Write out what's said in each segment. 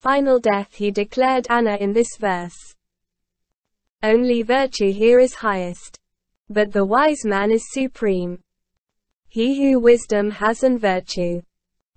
final death he declared Anna in this verse. Only virtue here is highest. But the wise man is supreme. He who wisdom has and virtue.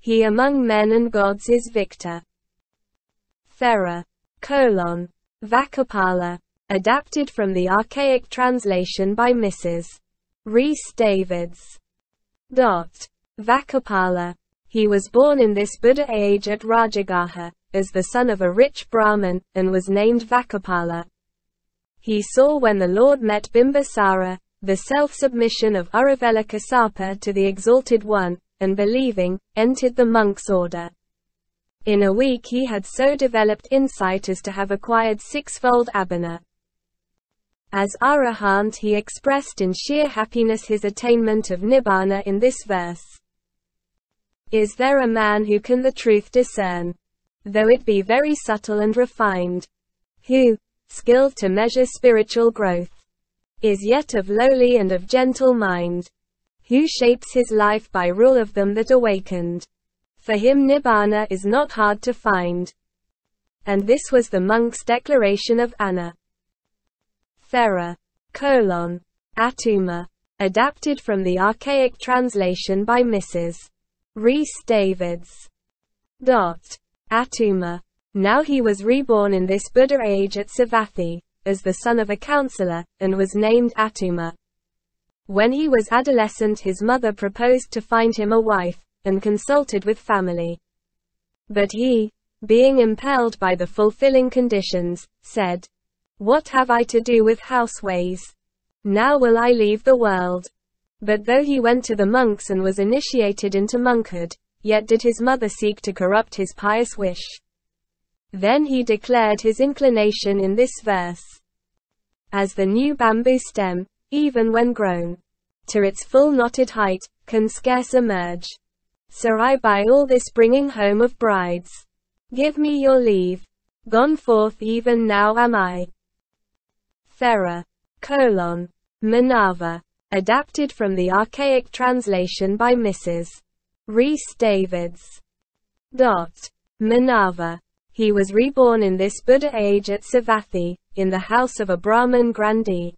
He among men and gods is victor. Thera, Vacchapala. Adapted from the archaic translation by Mrs. Rhys Davids. Vacchapala. He was born in this Buddha age at Rajagaha, as the son of a rich Brahmin, and was named Vacchapala. He saw when the Lord met Bimbisara, the self-submission of Uravela Kassapa to the Exalted One, and believing, entered the monk's order. In a week he had so developed insight as to have acquired sixfold abhina. As arahant he expressed in sheer happiness his attainment of nibbana in this verse. Is there a man who can the truth discern, though it be very subtle and refined, who, skilled to measure spiritual growth, is yet of lowly and of gentle mind, who shapes his life by rule of them that awakened? For him nibbana is not hard to find. And this was the monk's declaration of Anna. Thera, Attuma. Adapted from the archaic translation by Mrs. Rhys Davids. Attuma. Now he was reborn in this Buddha age at Sāvatthi, as the son of a councillor, and was named Attuma. When he was adolescent his mother proposed to find him a wife, and consulted with family. But he, being impelled by the fulfilling conditions, said, "What have I to do with houseways? Now will I leave the world." But though he went to the monks and was initiated into monkhood, yet did his mother seek to corrupt his pious wish. Then he declared his inclination in this verse. As the new bamboo stem, even when grown to its full knotted height, can scarce emerge, so I by all this bringing home of brides, give me your leave, gone forth even now am I. Thera, Manava. Adapted from the archaic translation by Mrs. Rhys Davids. Manava. He was reborn in this Buddha age at Sāvatthi, in the house of a Brahmin grandee.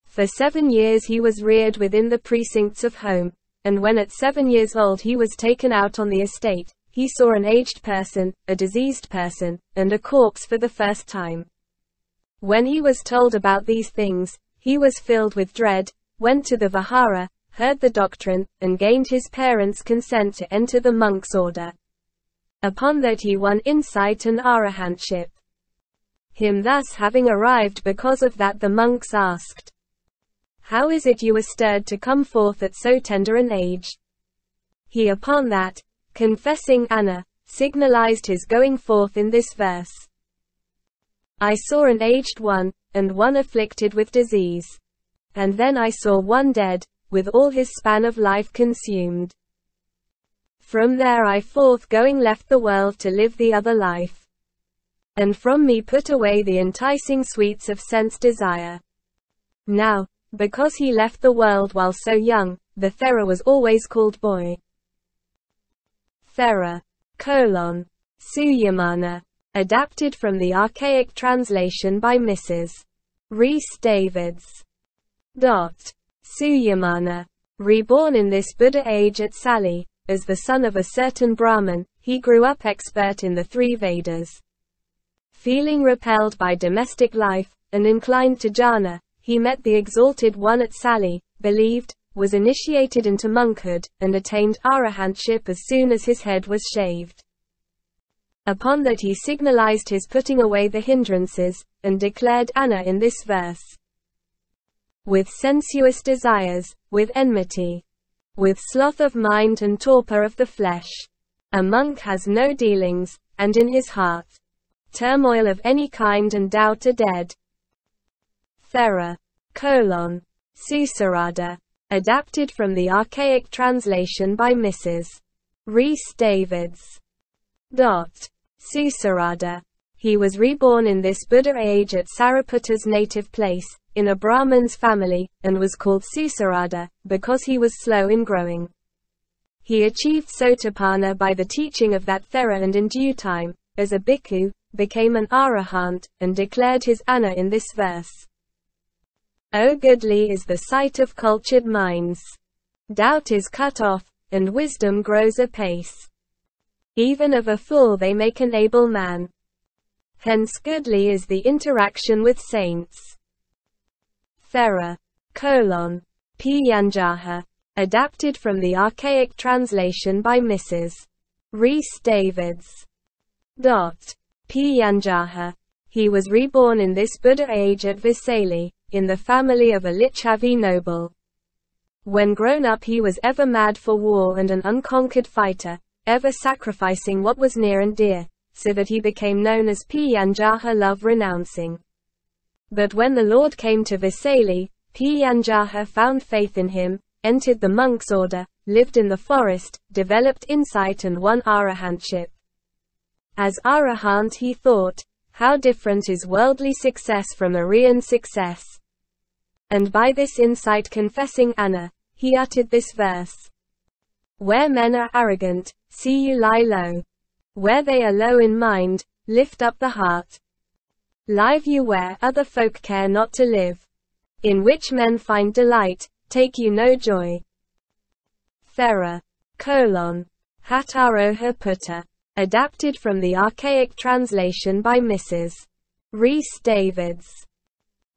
For 7 years he was reared within the precincts of home, and when at 7 years old he was taken out on the estate, he saw an aged person, a diseased person, and a corpse for the first time. When he was told about these things, he was filled with dread, went to the vihara, heard the doctrine, and gained his parents' consent to enter the monk's order. Upon that he won insight and arahantship. Him thus having arrived because of that the monks asked, "How is it you were stirred to come forth at so tender an age?" He upon that, confessing Anna, signalized his going forth in this verse. I saw an aged one, and one afflicted with disease. And then I saw one dead, with all his span of life consumed. From there I forth going left the world to live the other life. And from me put away the enticing sweets of sense desire. Now, because he left the world while so young, the Thera was always called boy. Thera, Suyamana. Adapted from the archaic translation by Mrs. Rhys Davids. Suyamana. Reborn in this Buddha age at Sali, as the son of a certain Brahmin, he grew up expert in the 3 Vedas. Feeling repelled by domestic life, and inclined to jhana, he met the Exalted One at Sali, believed, was initiated into monkhood, and attained arahantship as soon as his head was shaved. Upon that he signalized his putting away the hindrances, and declared Anna in this verse. With sensuous desires, with enmity, with sloth of mind and torpor of the flesh, a monk has no dealings, and in his heart, turmoil of any kind and doubt are dead. Thera, Susarada. Adapted from the archaic translation by Mrs. Rhys Davids. Susarada. He was reborn in this Buddha age at Sariputta's native place, in a Brahmin's family, and was called Susarada, because he was slow in growing. He achieved Sotapanna by the teaching of that Thera, and in due time, as a bhikkhu, became an arahant, and declared his anna in this verse. O goodly is the sight of cultured minds. Doubt is cut off, and wisdom grows apace. Even of a fool they make an able man. Hence goodly is the interaction with saints. Thera, P. Adapted from the archaic translation by Mrs. Rhys Davids. P. He was reborn in this Buddha age at Vassali, in the family of a Lichavi noble. When grown up he was ever mad for war and an unconquered fighter, ever sacrificing what was near and dear, so that he became known as P. love renouncing. But when the Lord came to Vassali, P. found faith in him, entered the monk's order, lived in the forest, developed insight and won arahantship. As arahant he thought, how different is worldly success from Aryan success. And by this insight confessing Anna, he uttered this verse. Where men are arrogant, see you lie low. Where they are low in mind, lift up the heart. Live you where other folk care not to live. In which men find delight, take you no joy. Thera, Hataroha. Adapted from the archaic translation by Mrs. Rhys Davids.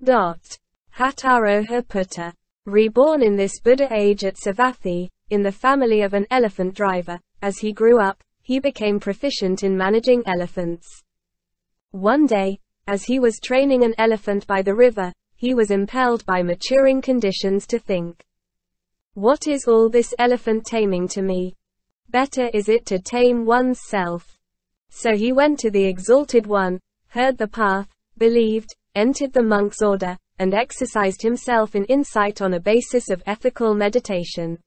Hataroha. Reborn in this Buddha age at Sāvatthi, in the family of an elephant driver, as he grew up, he became proficient in managing elephants. One day, as he was training an elephant by the river, he was impelled by maturing conditions to think. What is all this elephant taming to me? Better is it to tame one's self. So he went to the Exalted One, heard the path, believed, entered the monk's order, and exercised himself in insight on a basis of ethical meditation.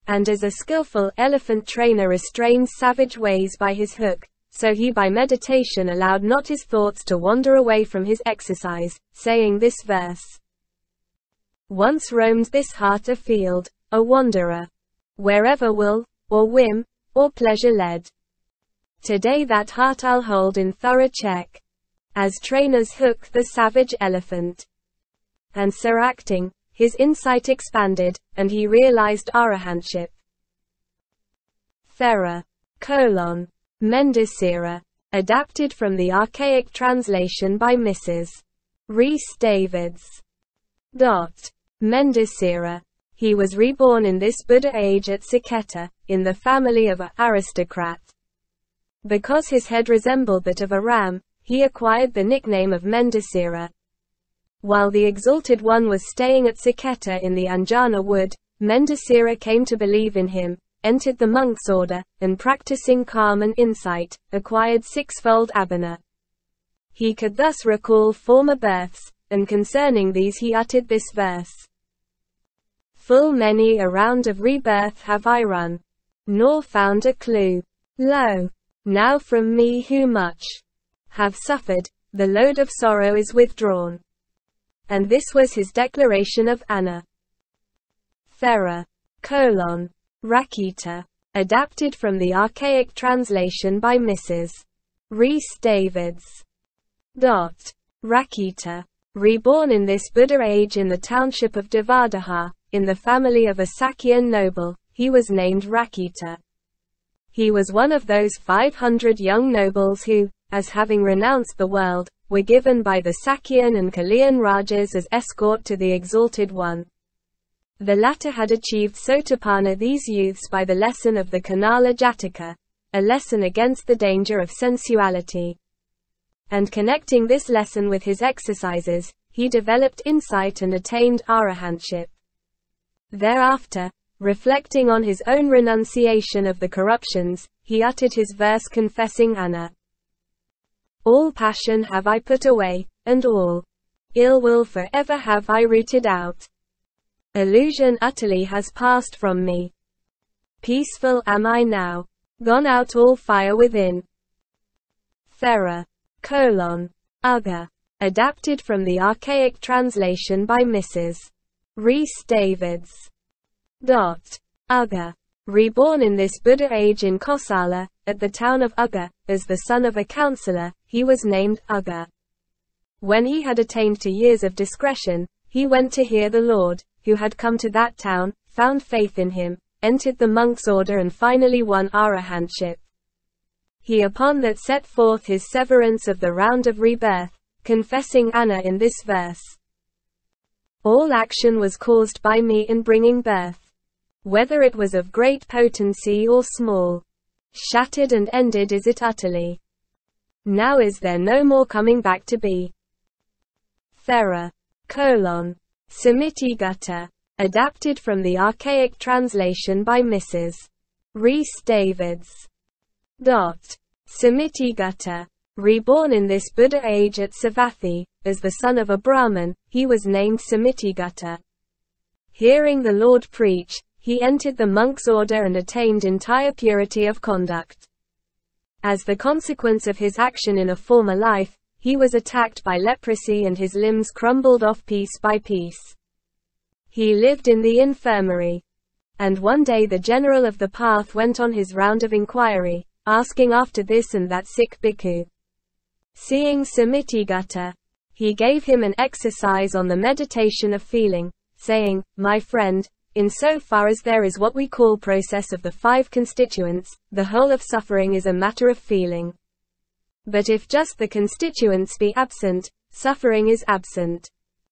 And as a skillful elephant trainer restrains savage ways by his hook, so he by meditation allowed not his thoughts to wander away from his exercise, saying this verse. Once roamed this heart afield, a wanderer. Wherever will, or whim, or pleasure led. Today that heart I'll hold in thorough check. As trainers hook the savage elephant. And so acting, his insight expanded, and he realized arahantship. Thera, Mendicera. Adapted from the archaic translation by Mrs. Rhys Davids. Mendicera. He was reborn in this Buddha age at Sakketa, in the family of an aristocrat. Because his head resembled that of a ram, he acquired the nickname of Mendicera. While the Exalted One was staying at Sakketa in the Ajjuna wood, Mendicera came to believe in him, entered the monk's order, and practicing calm and insight, acquired sixfold abhina. He could thus recall former births, and concerning these he uttered this verse. Full many a round of rebirth have I run, nor found a clue. Lo! Now from me who much have suffered, the load of sorrow is withdrawn. And this was his declaration of Anna. Thera, Rakita. Adapted from the archaic translation by Mrs. Rhys Davids. Rakita. Reborn in this Buddha age in the township of Devadaha, in the family of a Sakyan noble, he was named Rakita. He was one of those 500 young nobles who, as having renounced the world, were given by the Sakyan and Kaliyan Rajas as escort to the Exalted One. The latter had achieved Sotapanna these youths by the lesson of the Kanala Jataka, a lesson against the danger of sensuality. And connecting this lesson with his exercises, he developed insight and attained arahantship. Thereafter, reflecting on his own renunciation of the corruptions, he uttered his verse confessing Anna. All passion have I put away, and all ill will forever have I rooted out. Illusion utterly has passed from me. Peaceful am I now, gone out all fire within. Thera, Ugga. Adapted from the archaic translation by Mrs. Rhys Davids. Ugga. Reborn in this Buddha age in Kosala, at the town of Ugga, as the son of a councillor, he was named Ugga. When he had attained to years of discretion, he went to hear the Lord, who had come to that town, found faith in him, entered the monk's order and finally won arahantship. He upon that set forth his severance of the round of rebirth, confessing Anna in this verse. All action was caused by me in bringing birth. Whether it was of great potency or small. Shattered and ended is it utterly. Now is there no more coming back to be. Thera. Theragatha-Detailed. Adapted from the archaic translation by Mrs. Rhys Davids. Theragatha. Reborn in this Buddha age at Sāvatthi, as the son of a Brahmin, he was named Theragatha. Hearing the Lord preach, he entered the monk's order and attained entire purity of conduct. As the consequence of his action in a former life, he was attacked by leprosy and his limbs crumbled off piece by piece. He lived in the infirmary. And one day the general of the path went on his round of inquiry, asking after this and that sick bhikkhu. Seeing Theragatha, he gave him an exercise on the meditation of feeling, saying, "My friend, in so far as there is what we call process of the five constituents, the whole of suffering is a matter of feeling. But if just the constituents be absent, suffering is absent."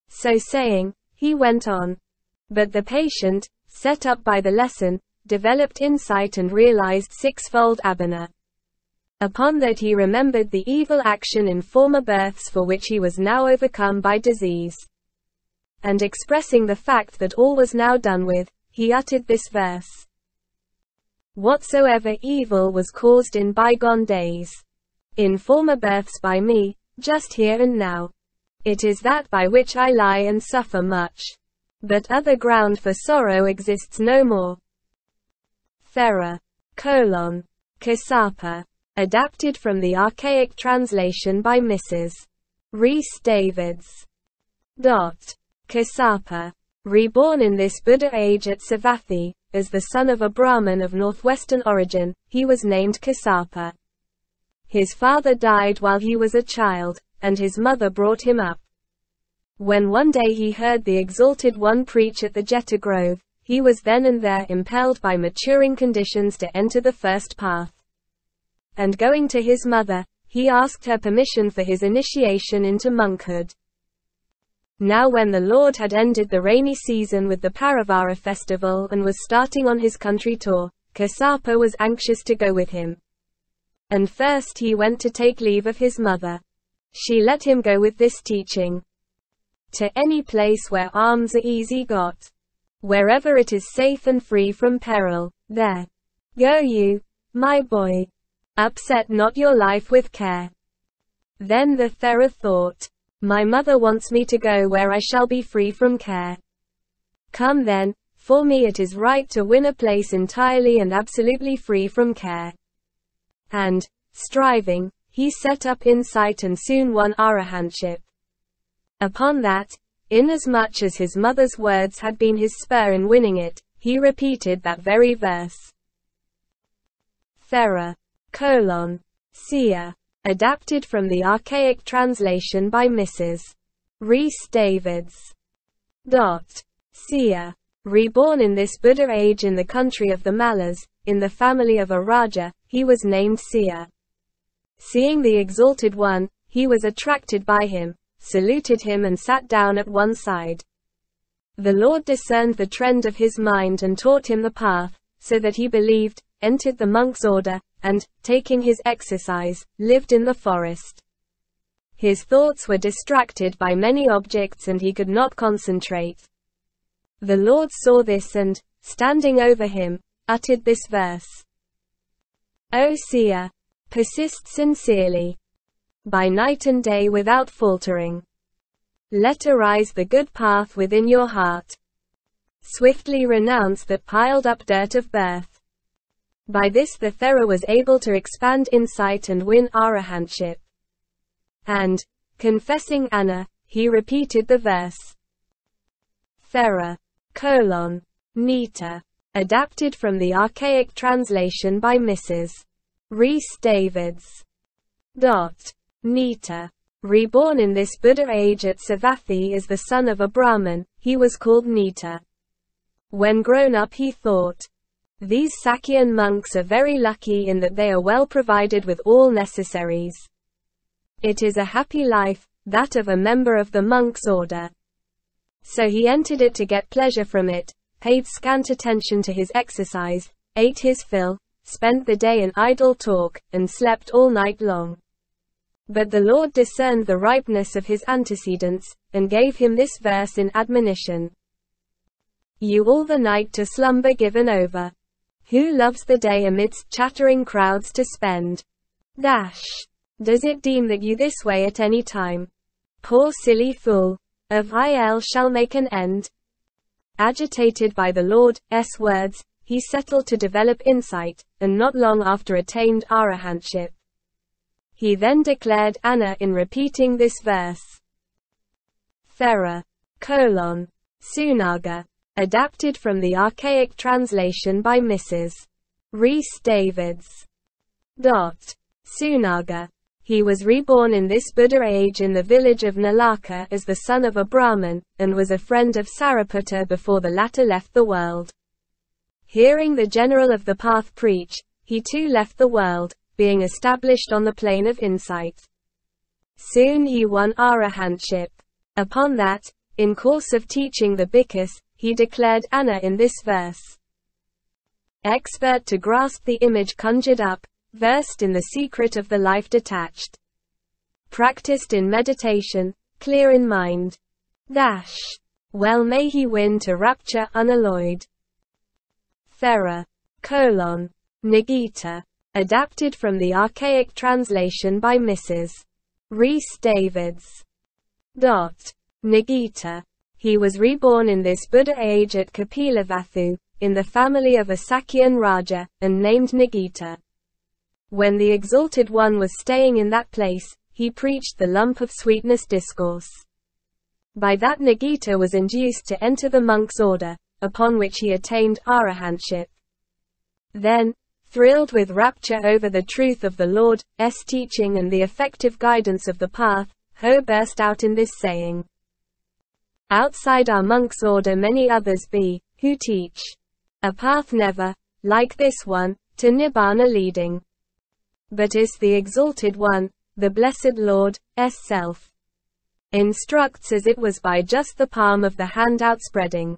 So saying, he went on. But the patient, set up by the lesson, developed insight and realized sixfold abhina. Upon that he remembered the evil action in former births for which he was now overcome by disease. And expressing the fact that all was now done with, he uttered this verse. Whatsoever evil was caused in bygone days, in former births by me, just here and now, it is that by which I lie and suffer much. But other ground for sorrow exists no more. Thera:"Kasapa." Adapted from the archaic translation by Mrs. Rhys Davids. Kasapa. Reborn in this Buddha age at Sāvatthi, as the son of a Brahmin of northwestern origin, he was named Kasapa. His father died while he was a child, and his mother brought him up. When one day he heard the Exalted One preach at the Jeta Grove, he was then and there impelled by maturing conditions to enter the first path. And going to his mother, he asked her permission for his initiation into monkhood. Now when the Lord had ended the rainy season with the Parivara festival and was starting on his country tour, Kasapa was anxious to go with him. And first he went to take leave of his mother. She let him go with this teaching. To any place where alms are easy got. Wherever it is safe and free from peril, there go you, my boy. Upset not your life with care. Then the Thera thought, my mother wants me to go where I shall be free from care. Come then, for me it is right to win a place entirely and absolutely free from care. And, striving, he set up insight and soon won arahantship. Upon that, inasmuch as his mother's words had been his spur in winning it, he repeated that very verse. Thera:"Sia." Adapted from the archaic translation by Mrs. Rhys Davids. Sia. Reborn in this Buddha age in the country of the Mallas, in the family of a Raja, he was named Sia. Seeing the Exalted One, he was attracted by him, saluted him and sat down at one side. The Lord discerned the trend of his mind and taught him the path, so that he believed, entered the monk's order, and, taking his exercise, lived in the forest. His thoughts were distracted by many objects and he could not concentrate. The Lord saw this and, standing over him, uttered this verse. O seer, persist sincerely, by night and day without faltering. Let arise the good path within your heart. Swiftly renounce that piled up dirt of birth. By this the Thera was able to expand insight and win arahantship. And, confessing Anna, he repeated the verse. Thera:"Nita." Adapted from the archaic translation by Mrs. Rhys Davids. Nita. Reborn in this Buddha age at Sāvatthi as the son of a Brahmin, he was called Nita. When grown up he thought, "These Sakyan monks are very lucky in that they are well provided with all necessaries. It is a happy life, that of a member of the monk's order." So he entered it to get pleasure from it, paid scant attention to his exercise, ate his fill, spent the day in idle talk, and slept all night long. But the Lord discerned the ripeness of his antecedents, and gave him this verse in admonition. "You all the night to slumber given over. Who loves the day amidst chattering crowds to spend? Does it deem that you this way at any time? Poor silly fool, of il shall make an end." Agitated by the Lord's words, he settled to develop insight, and not long after attained arahantship. He then declared Anna in repeating this verse. Thera: Sunaga. Adapted from the archaic translation by Mrs. Rhys Davids. Sunaga. He was reborn in this Buddha age in the village of Nalaka as the son of a Brahmin, and was a friend of Sariputta before the latter left the world. Hearing the general of the path preach, he too left the world, being established on the plane of insight. Soon he won arahantship. Upon that, in course of teaching the bhikkhus, he declared Anna in this verse. Expert to grasp the image conjured up, versed in the secret of the life detached. Practiced in meditation, clear in mind. Well may he win to rapture unalloyed. Thera: Nikàya. Adapted from the archaic translation by Mrs. Rhys Davids. Nikàya. He was reborn in this Buddha age at Kapilavatthu, in the family of a Sakyan Raja, and named Nikàya. When the Exalted One was staying in that place, he preached the lump of sweetness discourse. By that Nikàya was induced to enter the monk's order, upon which he attained arahantship. Then, thrilled with rapture over the truth of the Lord's teaching and the effective guidance of the path, Ho burst out in this saying. Outside our monk's order many others be, who teach a path never, like this one, to Nibbana leading. But is the Exalted One, the Blessed Lord's self. Instructs as it was by just the palm of the hand outspreading.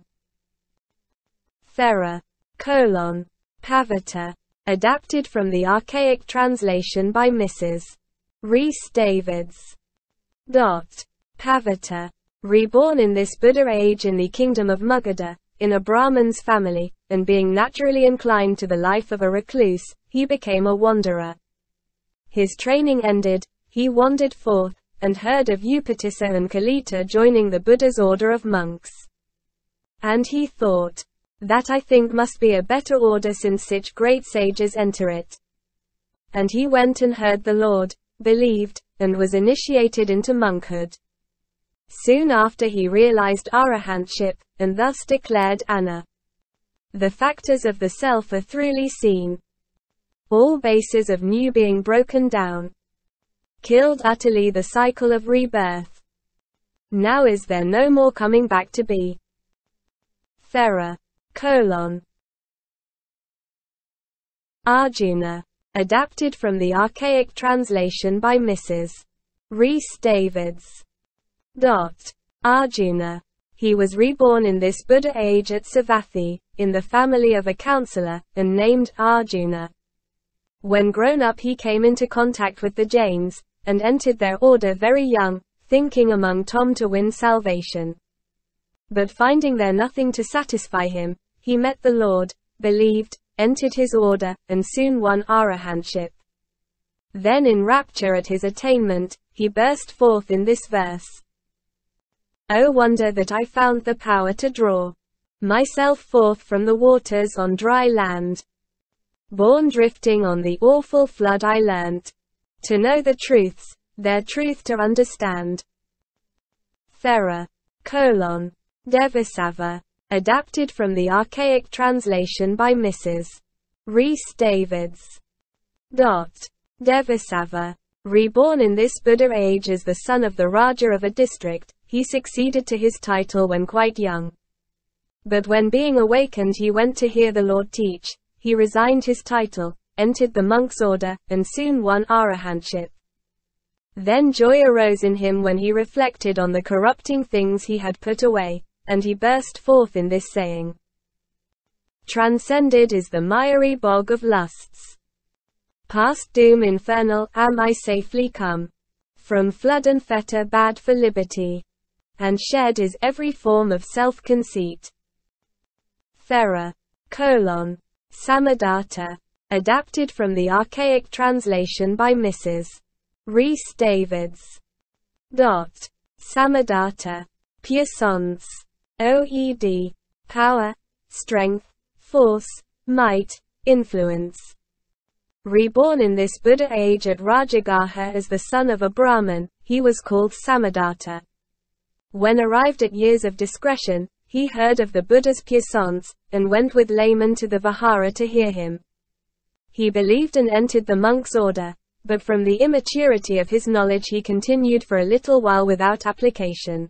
Thera: Pavata. Adapted from the archaic translation by Mrs. Rhys Davids. Pavata. Reborn in this Buddha age in the kingdom of Magadha, in a Brahmin's family, and being naturally inclined to the life of a recluse, he became a wanderer. His training ended, he wandered forth, and heard of Upatissa and Kalita joining the Buddha's order of monks. And he thought, that I think must be a better order since such great sages enter it. And he went and heard the Lord, believed, and was initiated into monkhood. Soon after he realized arahantship, and thus declared Anna. The factors of the self are throughly seen. All bases of new being broken down. Killed utterly the cycle of rebirth. Now is there no more coming back to be. Thera: Ajjuna. Adapted from the archaic translation by Mrs. Rhys Davids. Ajjuna. He was reborn in this Buddha age at Sāvatthi, in the family of a councillor, and named Ajjuna. When grown up he came into contact with the Jains, and entered their order very young, thinking among thom to win salvation. But finding there nothing to satisfy him, he met the Lord, believed, entered his order, and soon won arahantship. Then in rapture at his attainment, he burst forth in this verse. O wonder that I found the power to draw myself forth from the waters on dry land. Born drifting on the awful flood I learnt to know the truths, their truth to understand. Thera: Devasava. Adapted from the archaic translation by Mrs. Rhys Davids. Devasava. Reborn in this Buddha age as the son of the Raja of a district, he succeeded to his title when quite young. But when being awakened he went to hear the Lord teach, he resigned his title, entered the monk's order, and soon won arahantship. Then joy arose in him when he reflected on the corrupting things he had put away, and he burst forth in this saying: Transcended is the miry bog of lusts. Past doom infernal am I safely come. From flood and fetter bad for liberty. And shed is every form of self-conceit. Thera. Samadata. Adapted from the archaic translation by Mrs. Rhys Davids. Samadata. Puissance. OED. Power, strength, force, might, influence. Reborn in this Buddha age at Rajagaha as the son of a Brahmin, he was called Samadata. When arrived at years of discretion, he heard of the Buddha's puissance, and went with laymen to the Vihara to hear him. He believed and entered the monk's order, but from the immaturity of his knowledge he continued for a little while without application.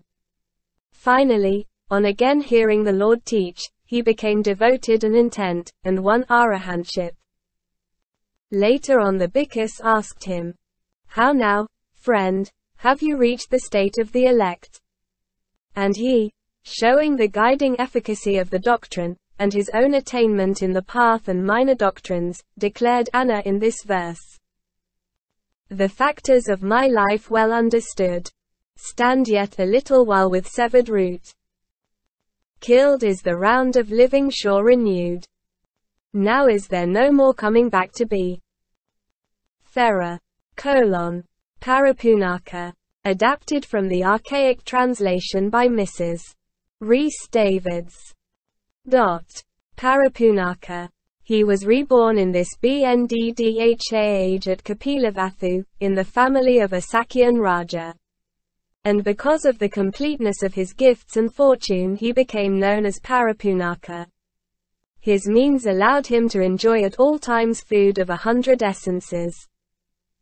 Finally, on again hearing the Lord teach, he became devoted and intent, and won arahantship. Later on the bhikkhus asked him, How now, friend, have you reached the state of the elect? And he, showing the guiding efficacy of the doctrine, and his own attainment in the path and minor doctrines, declared Anna in this verse. The factors of my life well understood. Stand yet a little while with severed root. Killed is the round of living sure renewed. Now is there no more coming back to be. Thera. Parapunaka. Adapted from the archaic translation by Mrs. Rhys Davids. Parapunaka. He was reborn in this Bnddha age at Kapilavatthu, in the family of a Sakyan Raja. And because of the completeness of his gifts and fortune he became known as Parapunaka. His means allowed him to enjoy at all times food of 100 essences.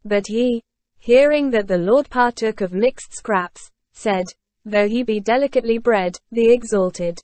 But he, hearing that the Lord partook of mixed scraps, said, Though he be delicately bred, the exalted